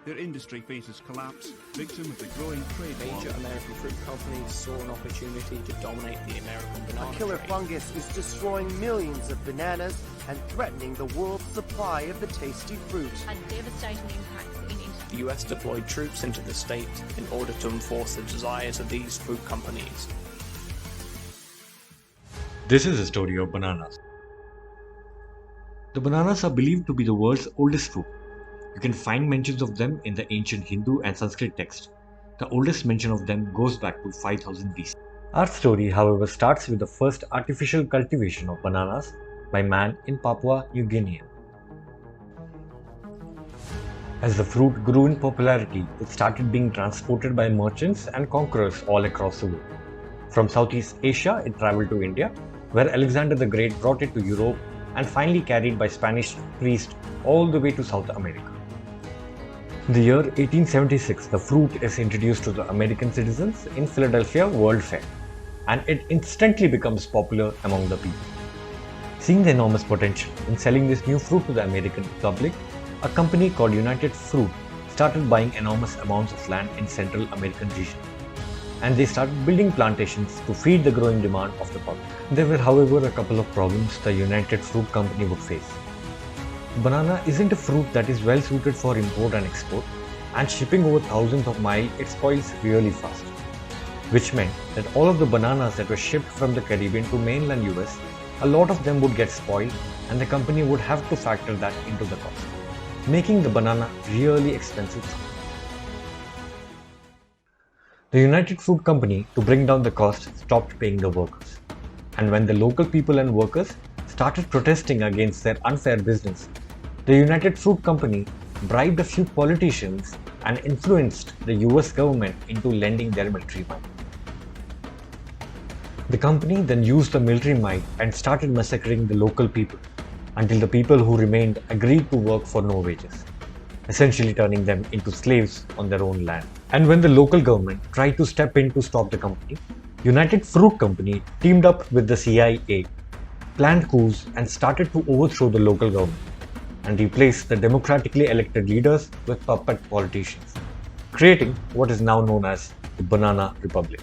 their industry faces collapse, victim of the growing trade war. Major American fruit companies saw an opportunity to dominate the American banana A killer trade. fungus is destroying millions of bananas and threatening the world's supply of the tasty fruit. Had devastating impacts in The US deployed troops into the state in order to enforce the desires of these fruit companies. This is the story of bananas. The bananas are believed to be the world's oldest fruit. You can find mentions of them in the ancient Hindu and Sanskrit texts. The oldest mention of them goes back to 5000 BC. Our story, however, starts with the first artificial cultivation of bananas by man in Papua New Guinea. As the fruit grew in popularity, it started being transported by merchants and conquerors all across the world. From Southeast Asia, it traveled to India, where Alexander the Great brought it to Europe, and finally carried by Spanish priests all the way to South America. In the year 1876, the fruit is introduced to the American citizens in Philadelphia World Fair, and it instantly becomes popular among the people. Seeing the enormous potential in selling this new fruit to the American public, a company called United Fruit started buying enormous amounts of land in Central American region, and they started building plantations to feed the growing demand of the public. There were, however, a couple of problems the United Fruit Company would face. Banana isn't a fruit that is well suited for import and export, and shipping over thousands of miles, it spoils really fast. Which meant that all of the bananas that were shipped from the Caribbean to mainland US, a lot of them would get spoiled, and the company would have to factor that into the cost, making the banana really expensive. The United Fruit Company, to bring down the cost, stopped paying the workers. And when the local people and workers started protesting against their unfair business, the United Fruit Company bribed a few politicians and influenced the US government into lending their military might. The company then used the military might and started massacring the local people until the people who remained agreed to work for no wages, essentially turning them into slaves on their own land. And when the local government tried to step in to stop the company, United Fruit Company teamed up with the CIA, planned coups, and started to overthrow the local government and replace the democratically elected leaders with puppet politicians, creating what is now known as the Banana Republic.